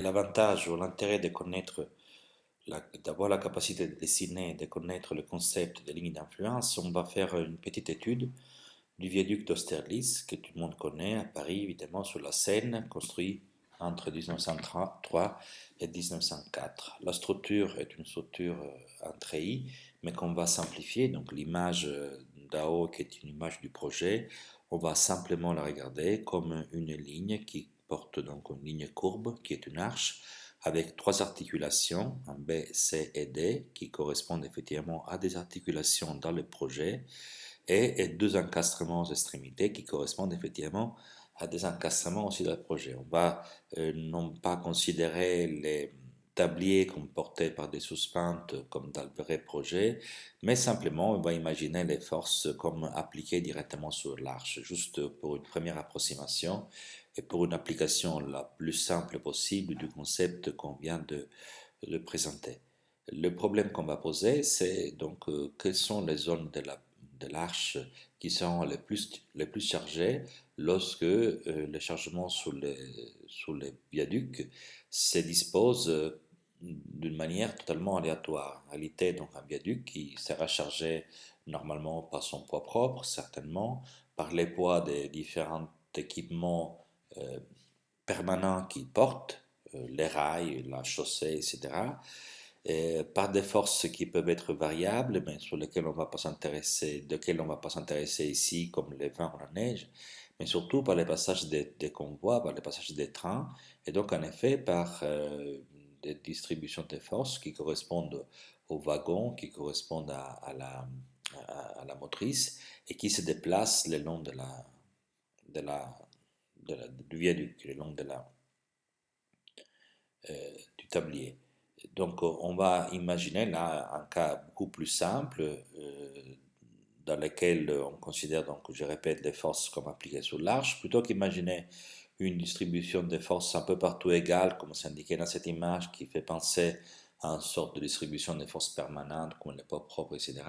L'avantage ou l'intérêt de connaître, d'avoir la capacité de dessiner, de connaître le concept des lignes d'influence, on va faire une petite étude du viaduc d'Austerlitz, que tout le monde connaît, à Paris, évidemment, sur la Seine, construit entre 1903 et 1904. La structure est une structure en treillis, mais qu'on va simplifier. Donc l'image d'en haut, qui est une image du projet, on va simplement la regarder comme une ligne qui porte donc une ligne courbe, qui est une arche, avec trois articulations, un B, C et D, qui correspondent effectivement à des articulations dans le projet, et deux encastrements aux extrémités qui correspondent effectivement à des encastrements aussi dans le projet. On va non pas considérer les tabliers comportés par des suspentes comme dans le vrai projet, mais simplement on va imaginer les forces comme appliquées directement sur l'arche, juste pour une première approximation et pour une application la plus simple possible du concept qu'on vient de présenter. Le problème qu'on va poser, c'est donc quelles sont les zones de l'arche qui sont les plus chargées lorsque le chargement sur les viaducs se dispose d'une manière totalement aléatoire. En réalité, donc un viaduc qui sera chargé normalement par son poids propre, certainement, par les poids des différents équipements euh, permanents qu'il porte, les rails, la chaussée, etc., par des forces qui peuvent être variables, mais sur lesquelles on va pas s'intéresser, desquelles on va pas s'intéresser ici, comme les vents ou la neige, mais surtout par les passages des convois, par les passages des trains, et donc en effet par des distributions de forces qui correspondent aux wagons, qui correspondent à la motrice, et qui se déplacent le long de la, du viaduc, le long du tablier. Donc, on va imaginer là un cas beaucoup plus simple dans lequel on considère, donc, je répète, les forces comme appliquées sur l'arche, plutôt qu'imaginer une distribution des forces un peu partout égale, comme c'est indiqué dans cette image, qui fait penser à une sorte de distribution des forces permanentes, comme les poids propres, etc.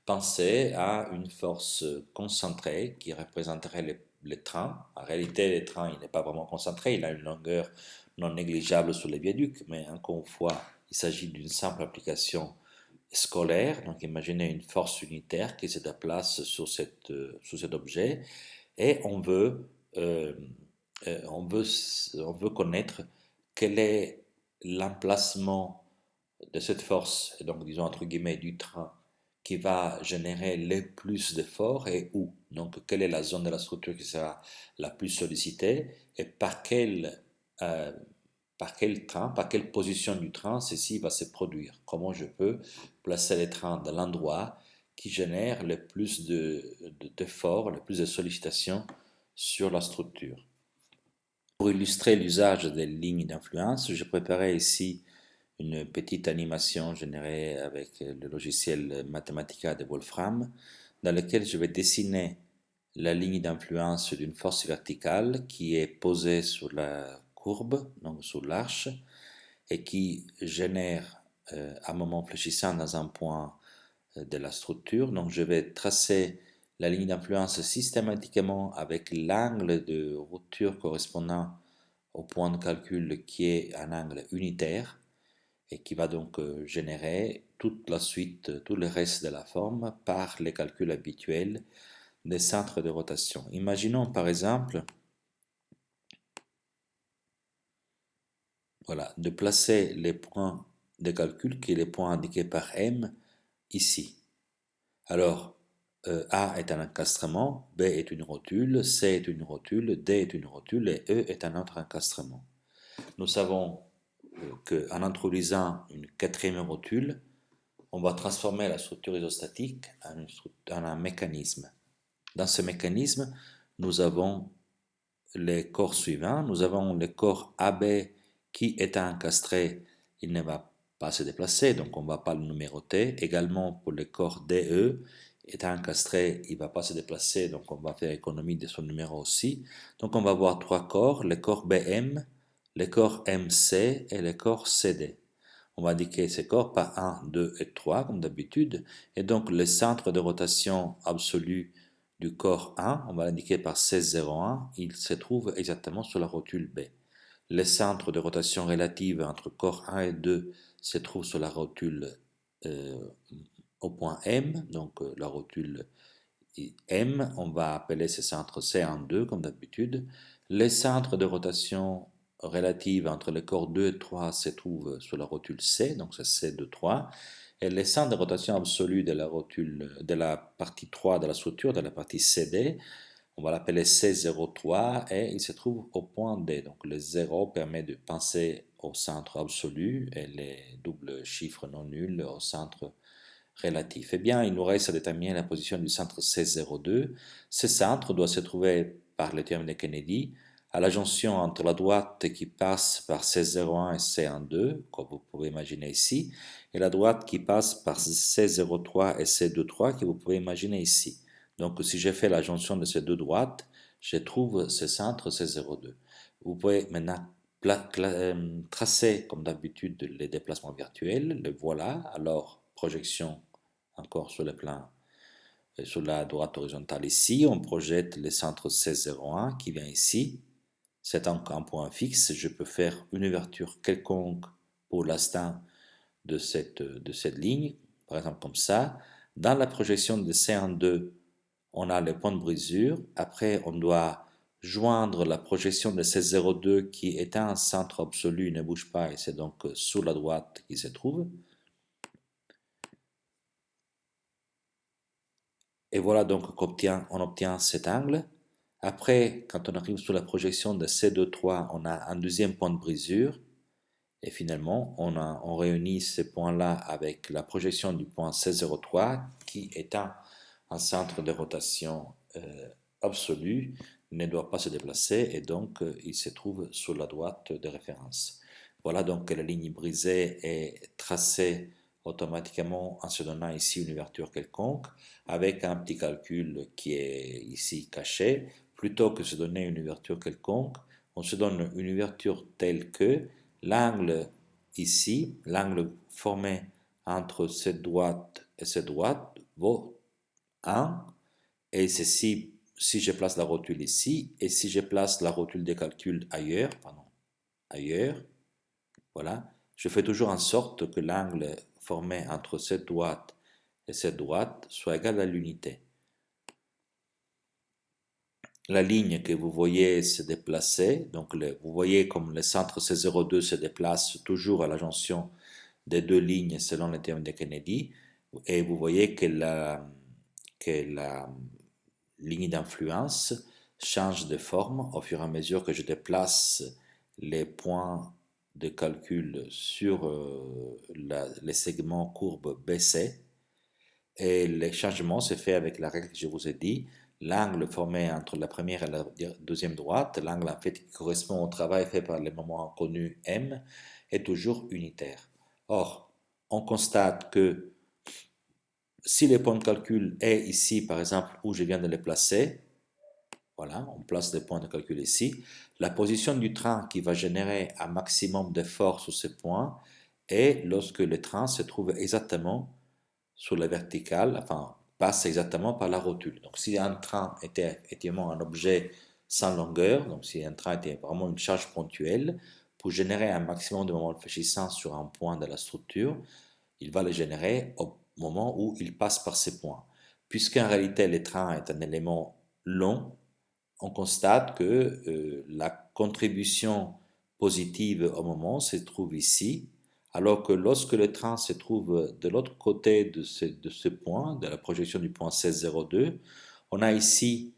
Pensez à une force concentrée qui représenterait les trains. En réalité, le train, il n'est pas vraiment concentré, il a une longueur non négligeable sur les viaducs, mais encore une fois, il s'agit d'une simple application scolaire. Donc imaginez une force unitaire qui se déplace sur cet objet et euh, on veut connaître quel est l'emplacement de cette force, et donc disons entre guillemets du train, qui va générer le plus d'efforts et où. Donc quelle est la zone de la structure qui sera la plus sollicitée et euh, par quel train, par quelle position du train ceci va se produire. Comment je peux placer les trains dans l'endroit qui génère le plus d'efforts, le plus de sollicitations sur la structure. Pour illustrer l'usage des lignes d'influence, j'ai préparé ici une petite animation générée avec le logiciel Mathematica de Wolfram, dans lequel je vais dessiner la ligne d'influence d'une force verticale qui est posée sur la courbe, donc sur l'arche, et qui génère un moment fléchissant dans un point de la structure. Donc je vais tracer la ligne d'influence systématiquement avec l'angle de rupture correspondant au point de calcul qui est un angle unitaire et qui va donc générer toute la suite, tout le reste de la forme par les calculs habituels des centres de rotation. Imaginons par exemple, voilà, de placer les points de calcul, qui est les points indiqués par M, ici. Alors, A est un encastrement, B est une rotule, C est une rotule, D est une rotule et E est un autre encastrement. Nous savons qu'en introduisant une quatrième rotule, on va transformer la structure isostatique en un mécanisme. Dans ce mécanisme, nous avons les corps suivants. Nous avons le corps AB qui est encastré, il ne va pas se déplacer, donc on ne va pas le numéroter. Également pour le corps DE, est encastré, il ne va pas se déplacer, donc on va faire économie de son numéro aussi. Donc on va avoir trois corps, le corps BM, le corps MC et le corps CD. On va indiquer ces corps par 1, 2 et 3 comme d'habitude. Et donc le centre de rotation absolu du corps 1, on va l'indiquer par 1601, il se trouve exactement sur la rotule B. Le centre de rotation relative entre corps 1 et 2 se trouve sur la rotule euh, au point M, donc la rotule M, on va appeler ce centre C12 comme d'habitude. Les centres de rotation relative entre les corps 2 et 3 se trouvent sur la rotule C, donc c'est C de 3. Et les centres de rotation absolue de la rotule, de la partie 3 de la structure, de la partie CD, on va l'appeler C03 et il se trouve au point D. Donc le 0 permet de penser au centre absolu et les doubles chiffres non nuls au centre relatif. Eh bien, il nous reste à déterminer la position du centre C02. Ce centre doit se trouver par le théorème de Kennedy à la jonction entre la droite qui passe par C01 et C12, comme vous pouvez imaginer ici, et la droite qui passe par C03 et C23, que vous pouvez imaginer ici. Donc, si je fais la jonction de ces deux droites, je trouve ce centre C02. Vous pouvez maintenant tracer, comme d'habitude, les déplacements virtuels. Le voilà. Alors, projection encore sur le plan, sur la droite horizontale ici. On projette le centre C01 qui vient ici. C'est un point fixe. Je peux faire une ouverture quelconque pour l'instant de cette ligne, par exemple comme ça. Dans la projection de C12, on a le point de brisure. Après, on doit joindre la projection de C02 qui est un centre absolu, ne bouge pas, et c'est donc sur la droite qui se trouve. Et voilà donc qu'on obtient cet angle. Après, quand on arrive sur la projection de C23, on a un deuxième point de brisure. Et finalement, on réunit ces points-là avec la projection du point C03, qui est un centre de rotation absolu, ne doit pas se déplacer, et donc il se trouve sur la droite de référence. Voilà donc que la ligne brisée est tracée automatiquement en se donnant ici une ouverture quelconque, avec un petit calcul qui est ici caché. Plutôt que de se donner une ouverture quelconque, on se donne une ouverture telle que l'angle ici, l'angle formé entre cette droite et cette droite vaut 1, et ceci si je place la rotule ici, et si je place la rotule des calculs ailleurs, ailleurs, voilà, je fais toujours en sorte que l'angle formé entre cette droite et cette droite soit égal à l'unité. La ligne que vous voyez se déplacer, donc vous voyez comme le centre C02 se déplace toujours à la jonction des deux lignes selon le théorème de Kennedy, et vous voyez que la ligne d'influence change de forme au fur et à mesure que je déplace les points de calcul sur les segments courbes BC. Et le changement se fait avec la règle que je vous ai dit. L'angle formé entre la première et la deuxième droite, l'angle en fait qui correspond au travail fait par le moment inconnu M, est toujours unitaire. Or, on constate que si le point de calcul est ici, par exemple, où je viens de le placer, voilà, on place les points de calcul ici, la position du train qui va générer un maximum d'effort sur ce point est lorsque le train se trouve exactement sur la verticale, enfin, passe exactement par la rotule. Donc, si un train était effectivement un objet sans longueur, donc si un train était vraiment une charge ponctuelle, pour générer un maximum de moment réfléchissant sur un point de la structure, il va le générer au moment où il passe par ces points. Puisqu'en réalité le train est un élément long, on constate que la contribution positive au moment se trouve ici, alors que lorsque le train se trouve de l'autre côté de ce point, de la projection du point 1602, on a ici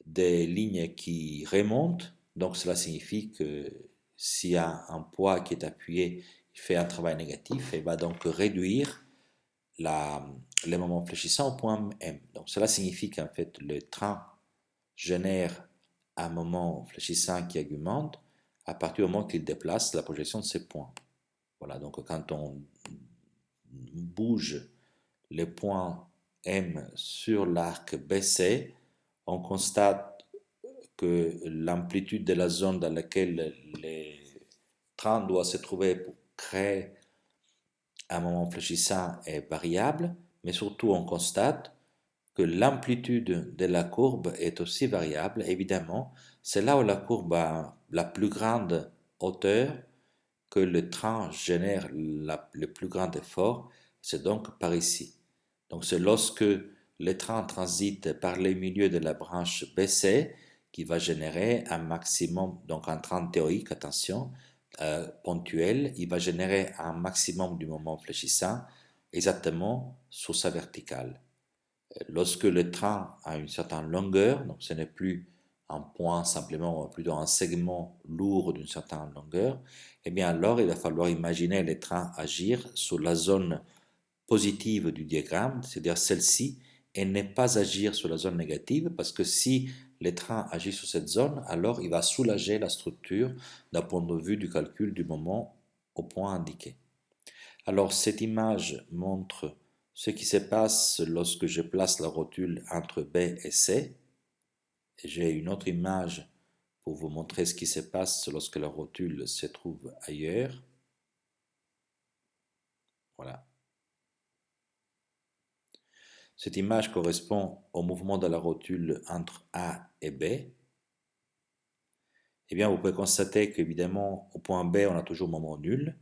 des lignes qui remontent, donc cela signifie que s'il y a un poids qui est appuyé, il fait un travail négatif et va donc réduire les moments fléchissants au point M. Donc cela signifie qu'en fait le train génère un moment fléchissant qui augmente à partir du moment qu'il déplace la projection de ces points. Voilà, donc quand on bouge les points M sur l'arc BC, on constate que l'amplitude de la zone dans laquelle les trains doivent se trouver pour créer un moment fléchissant est variable, mais surtout on constate que l'amplitude de la courbe est aussi variable. Évidemment, c'est là où la courbe la plus grande hauteur que le train génère le plus grand effort, c'est donc par ici. Donc c'est lorsque le train transite par les milieux de la branche BC qui va générer un maximum, donc un train théorique, attention, ponctuel, il va générer un maximum du moment fléchissant exactement sous sa verticale. Lorsque le train a une certaine longueur, donc ce n'est plus un point simplement, plutôt un segment lourd d'une certaine longueur, eh bien alors il va falloir imaginer le train agir sur la zone positive du diagramme, c'est-à-dire celle-ci, et ne pas agir sur la zone négative, parce que si le train agit sur cette zone, alors il va soulager la structure d'un point de vue du calcul du moment au point indiqué. Alors cette image montre ce qui se passe lorsque je place la rotule entre B et C. Et j'ai une autre image pour vous montrer ce qui se passe lorsque la rotule se trouve ailleurs. Voilà. Cette image correspond au mouvement de la rotule entre A et B. Eh bien, vous pouvez constater qu'évidemment, au point B, on a toujours moment nul.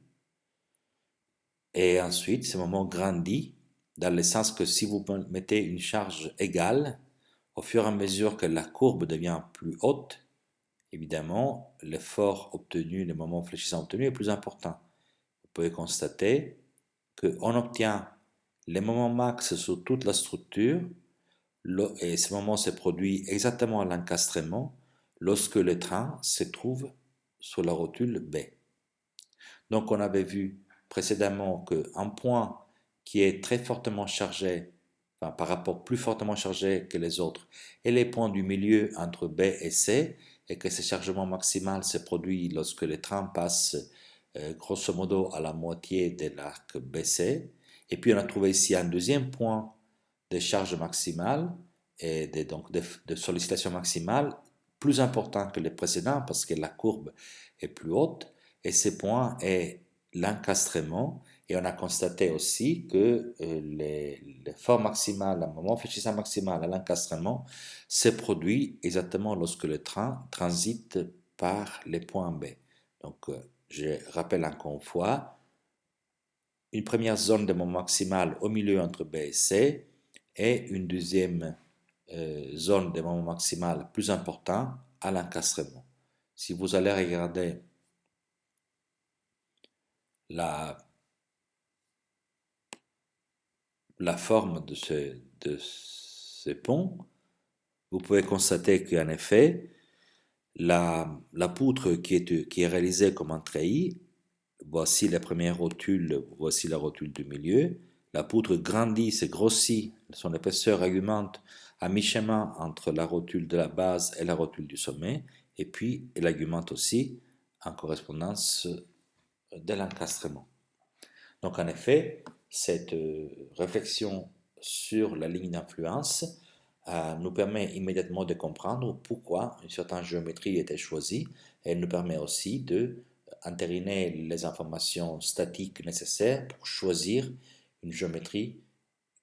Et ensuite, ce moment grandit dans le sens que si vous mettez une charge égale, au fur et à mesure que la courbe devient plus haute, évidemment, l'effort obtenu, le moment fléchissant obtenu est plus important. Vous pouvez constater qu'on obtient les moments max sur toute la structure, et ce moment se produit exactement à l'encastrement lorsque le train se trouve sur la rotule B. Donc on avait vu précédemment qu'un point qui est très fortement chargé, enfin, par rapport plus fortement chargé que les autres, est les points du milieu entre B et C, et que ce chargement maximal se produit lorsque le train passe grosso modo à la moitié de l'arc BC. Et puis on a trouvé ici un deuxième point de charge maximale et donc de sollicitation maximale plus important que les précédents parce que la courbe est plus haute, et ce point est l'encastrement, et on a constaté aussi que l'effort maximal, le moment fléchissant maximal à l'encastrement se produit exactement lorsque le train transite par les points B. Donc je rappelle encore une fois, une première zone de moment maximal au milieu entre B et C, et une deuxième zone de moment maximal plus important à l'encastrement. Si vous allez regarder la, la forme de ce pont, vous pouvez constater qu'en effet, la poutre qui est réalisée comme un treillis, voici la première rotule, voici la rotule du milieu. La poutre grandit, se grossit, son épaisseur augmente à mi-chemin entre la rotule de la base et la rotule du sommet, et puis elle augmente aussi en correspondance de l'encastrement. Donc en effet, cette réflexion sur la ligne d'influence nous permet immédiatement de comprendre pourquoi une certaine géométrie était choisie, et elle nous permet aussi de entériner les informations statiques nécessaires pour choisir une géométrie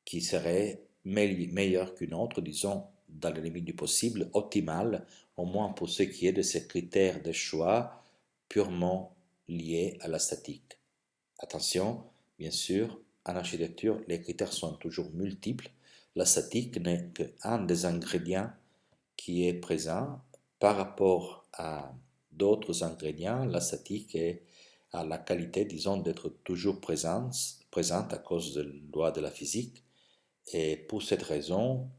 qui serait meilleure qu'une autre, disons dans les limites du possible, optimale, au moins pour ce qui est de ces critères de choix purement liés à la statique. Attention, bien sûr, en architecture, les critères sont toujours multiples. La statique n'est qu'un des ingrédients qui est présent par rapport à d'autres ingrédients. La statique a la qualité, disons, d'être toujours présente à cause de la loi de la physique. Et pour cette raison,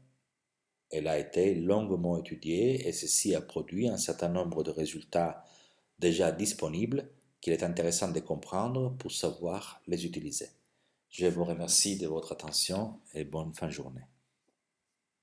elle a été longuement étudiée, et ceci a produit un certain nombre de résultats déjà disponibles qu'il est intéressant de comprendre pour savoir les utiliser. Je vous remercie de votre attention et bonne fin de journée.